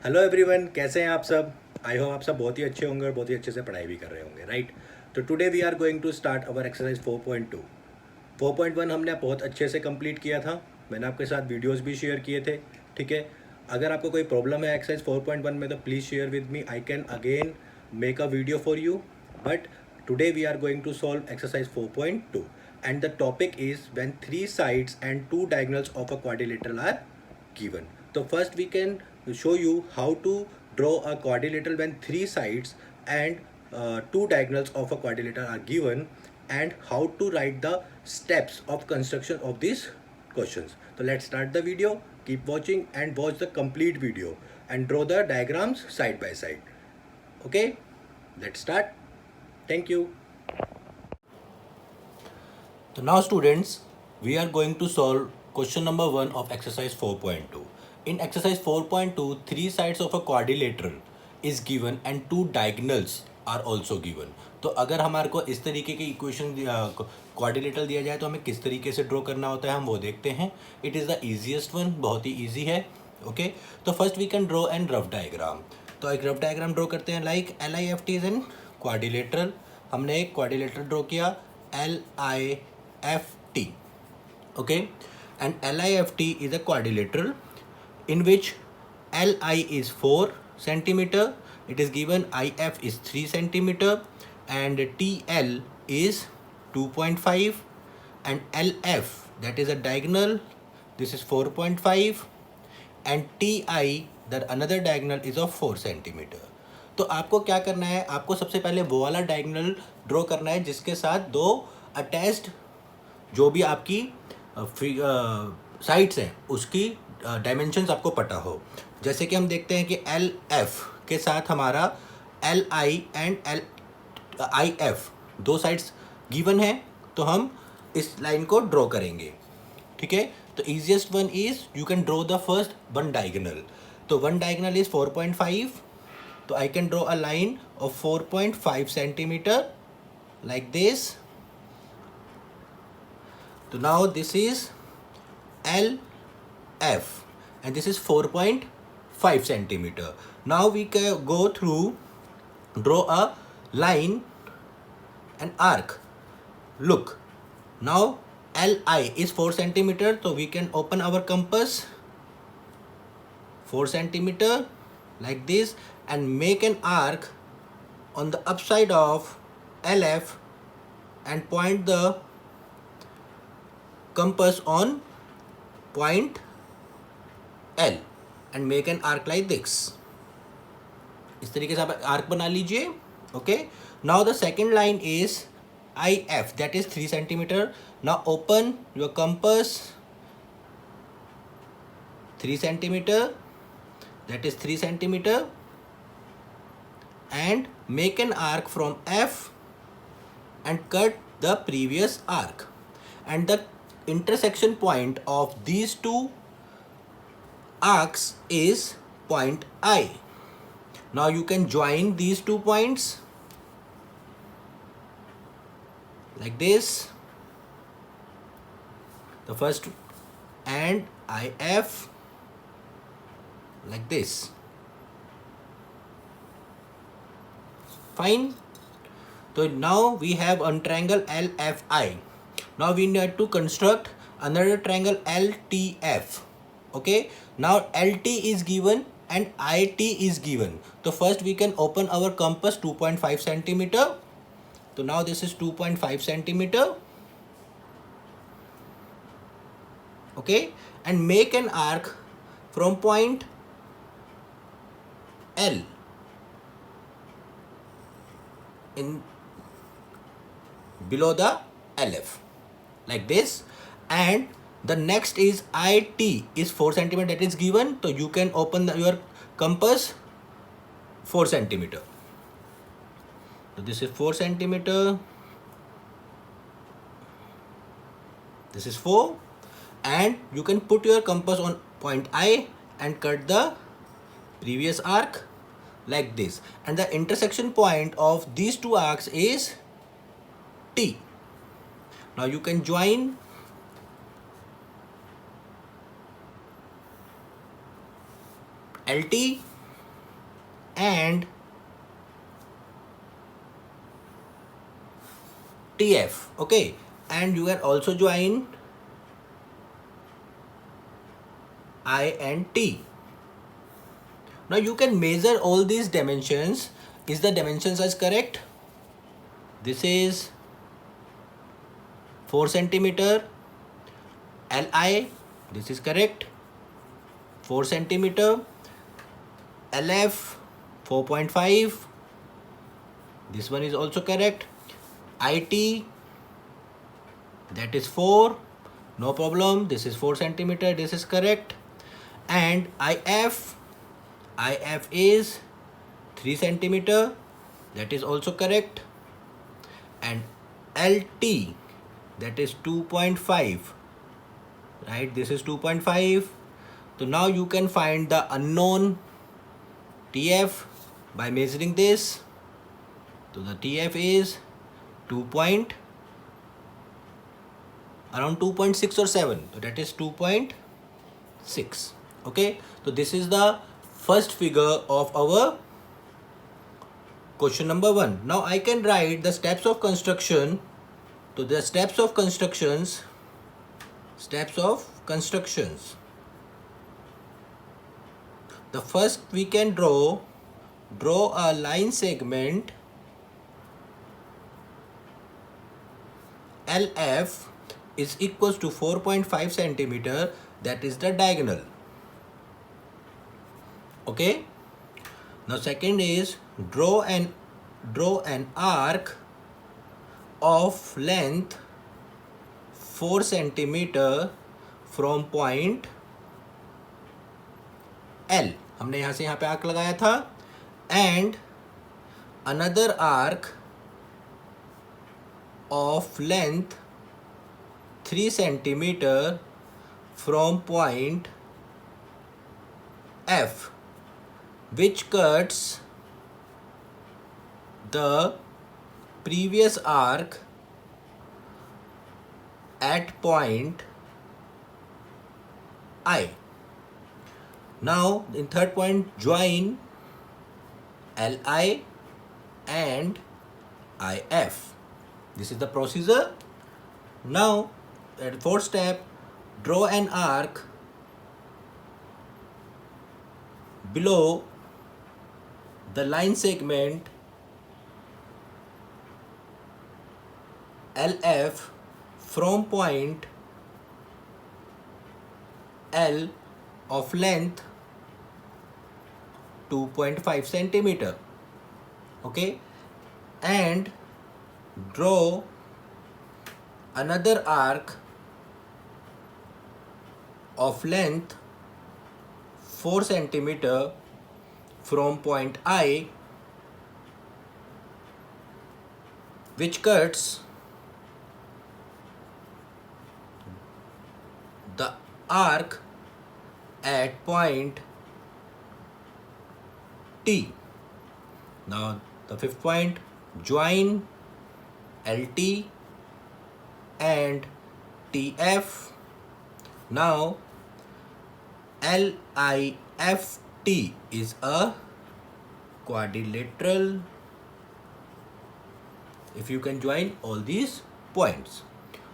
Hello everyone, कैसे हैं आप सब। आई होप आप सब बहुत ही अच्छे होंगे और बहुत ही अच्छे से पढ़ाई भी कर रहे होंगे, राइट। तो today we are going to start our exercise 4.2। 4.1 हमने बहुत अच्छे से कंप्लीट किया था। मैंने आपके साथ वीडियोस भी शेयर किए थे, ठीक है। अगर आपको कोई प्रॉब्लम है एक्सरसाइज 4.1 में तो please share with me, I can again make a video for you. But today we are going to solve exercise 4.2 and the topic is when three sides and two diagonals of a quadrilateral are given. So first we can show you how to draw a quadrilateral when three sides and two diagonals of a quadrilateral are given, and how to write the steps of construction of these questions. So let's start the video. Keep watching and watch the complete video and draw the diagrams side by side. Okay, let's start. Thank you. So now students, we are going to solve question number 1 of exercise 4.2. In exercise 4.2, three sides of a quadrilateral is given and two diagonals are also given. तो अगर हमारे को इस तरीके की equation quadrilateral दिया जाए तो हमें किस तरीके से ड्रॉ करना होता है हम वो देखते हैं. It is the easiest one, बहुत ही ईजी है. ओके, तो first we can draw an rough diagram. तो एक रफ डायग्राम ड्रॉ करते हैं. Like L I F T is an quadrilateral. हमने एक क्वाड्रिलेटरल ड्रॉ किया, L I FT. Okay, and LIFT is a quadrilateral in which LI is 4 centimeter. It is given IF is 3 centimeter and TL is 2.5 and LF, that is a diagonal, this is 4.5 and TI, that another diagonal is of 4 centimeter. तो आपको क्या करना है, आपको सबसे पहले वो वाला डायगोनल ड्रॉ करना है जिसके साथ दो अटैच्ड जो भी आपकी साइड्स हैं उसकी डायमेंशंस आपको पता हो. जैसे कि हम देखते हैं कि एल एफ के साथ हमारा L I and L I F दो साइड्स गिवन है, तो हम इस लाइन को ड्रॉ करेंगे. ठीक है, तो easiest one is you can draw the first one diagonal. तो वन डायगोनल इज 4.5, तो I can draw a line of 4.5 centimetre like this. So now this is LF and this is 4.5 centimeter. Now we can go through, draw a line, an arc. Look, now LI is 4 centimeter, so we can open our compass 4 centimeter like this and make an arc on the upside of LF and point the compass on point L and make an arc like this. इस तरीके से आप arc बना लीजिए. Okay, now the second line is IF, that is 3 centimeter. Now open your compass 3 centimeter, that is 3 centimeter, and make an arc from F and cut the previous arc, and the intersection point of these two arcs is point I. Now you can join these 2 points like this, the first and IF like this. Fine. So now we have a triangle LFI. Now we need to construct another triangle LTF. Okay, now LT is given and IT is given. So first we can open our compass 2.5 centimeter. So now this is 2.5 centimeter. Okay, and make an arc from point L in below the LF like this, and the next is IT is 4 centimeter, that is given, so you can open your compass 4 centimeter. So this is 4 centimeter, this is 4, and you can put your compass on point I and cut the previous arc like this, and the intersection point of these two arcs is T. Now you can join LT and TF. Okay, and you can also join I and T. Now you can measure all these dimensions. Is the dimensions as correct? This is 4 centimeter. Li, this is correct. 4 centimeter. LF 4.5. This one is also correct. IT, that is 4. No problem. This is 4 centimeter. This is correct. And IF is 3 centimeter. That is also correct. And LT, that is 2.5. Right? This is 2.5. So now you can find the unknown TF by measuring this. So the TF is around 2.6 or 7. So that is 2.6. Okay. So this is the first figure of our question number 1. Now I can write the steps of construction. So the steps of constructions. The first we can draw a line segment LF is equals to 4.5 centimeter. That is the diagonal. Okay. Now second is draw an arc of length 4 centimeter from point L. हमने यहाँ से यहाँ पे arc लगाया था. And another arc of length 3 centimeter from point F, which cuts the previous arc at point I. Now in third point, join LI and IF. This is the procedure. Now at fourth step, draw an arc below the line segment LF from point L of length 2.5 centimeter. Okay, and draw another arc of length 4 centimeter from point I, which cuts the arc at point T. Now the fifth point, join LT and TF. Now LIFT is a quadrilateral if you can join all these points.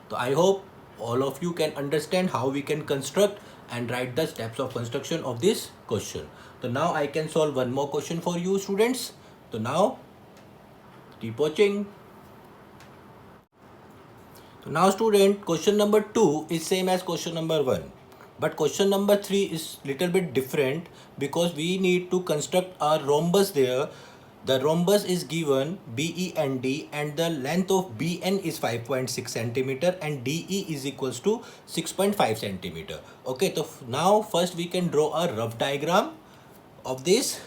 So I hope all of you can understand how we can construct and write the steps of construction of this question. So now I can solve one more question for you students. So now keep watching. So now student, question number 2 is same as question number 1. But question number 3 is little bit different because we need to construct a rhombus there. The rhombus is given BEND and the length of BN is 5.6 centimeter and DE is equals to 6.5 centimeter. Okay, so now first we can draw a rough diagram of this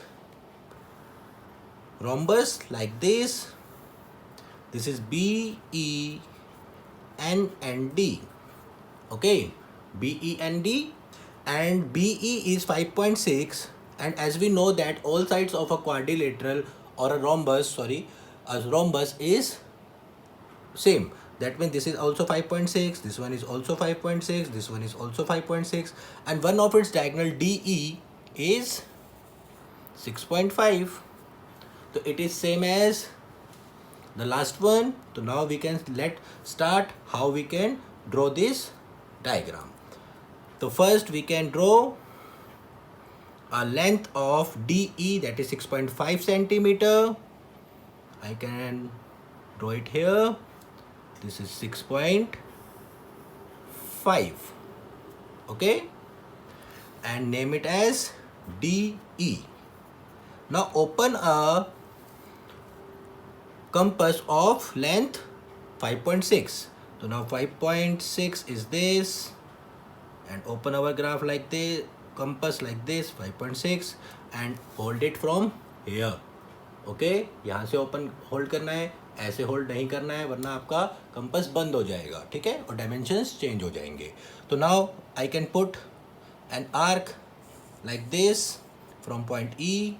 rhombus like this. This is BEN and D. Okay, BEND and BE is 5.6, and as we know that all sides of a quadrilateral or a rhombus, is same. That means this is also 5.6, this one is also 5.6, this one is also 5.6, and one of its diagonal DE is 6.5. So it is same as the last one. So now we can start how we can draw this diagram. So first we can draw a length of DE, that is 6.5 centimeter. I can draw it here. This is 6.5. Okay, and name it as DE. Now open a compass of length 5.6. So now 5.6 is this, and open our graph like this, compass like this 5.6, and hold it from here. Okay, यहाँ से open hold करना है, ऐसे hold नहीं करना है वरना आपका कंपास बंद हो जाएगा, ठीक है, और डायमेंशंस चेंज हो जाएंगे. तो now I can put an arc like this from point E,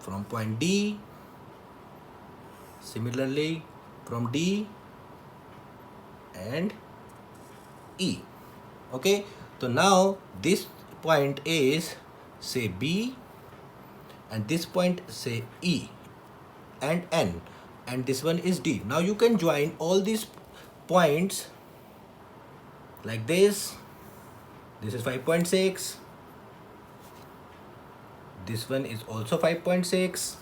from point D, similarly from D and E. Okay, so now this point is say B, and this point say E and N, and this one is D. Now you can join all these points like this. This is 5.6. This one is also 5.6.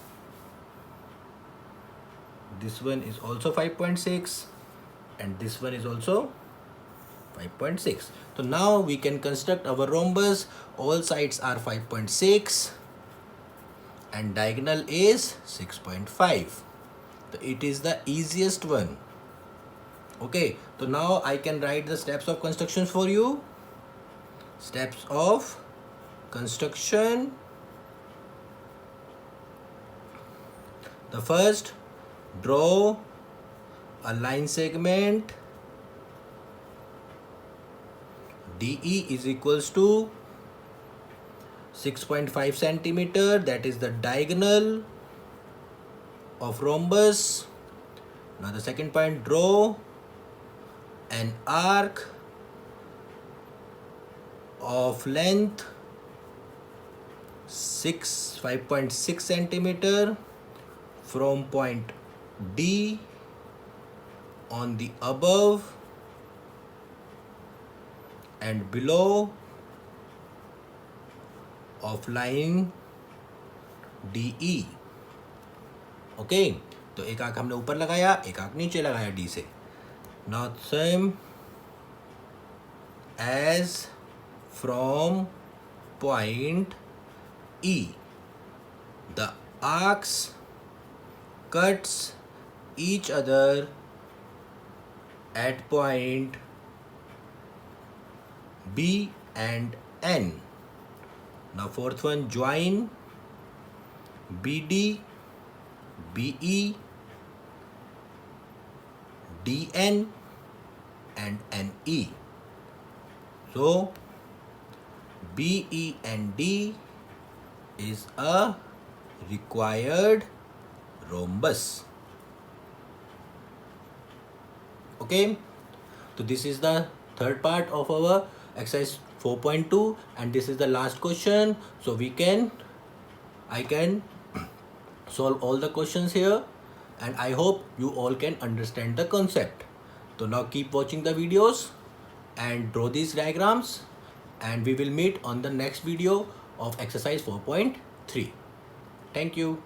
This one is also 5.6, and this one is also 5.6. So now we can construct our rhombus. All sides are 5.6 and diagonal is 6.5. So it is the easiest one. Okay, so now I can write the steps of construction for you. Steps of construction. The first, draw a line segment DE is equals to 6.5 centimeter, that is the diagonal of rhombus. Now the second point, draw an arc of length 5.6 centimeter from point D on the above and below of line DE. Okay, तो एक आंख हमने ऊपर लगाया, एक आंख नीचे लगाया D से. Now same as from point E, the arcs cuts each other at point B and N. Now fourth one, join BD, BE, DN and NE. So BE and D is a required rhombus. Okay, so this is the third part of our exercise 4.2 and this is the last question. So I can solve all the questions here and I hope you all can understand the concept. So now keep watching the videos and draw these diagrams, and we will meet on the next video of exercise 4.3. Thank you.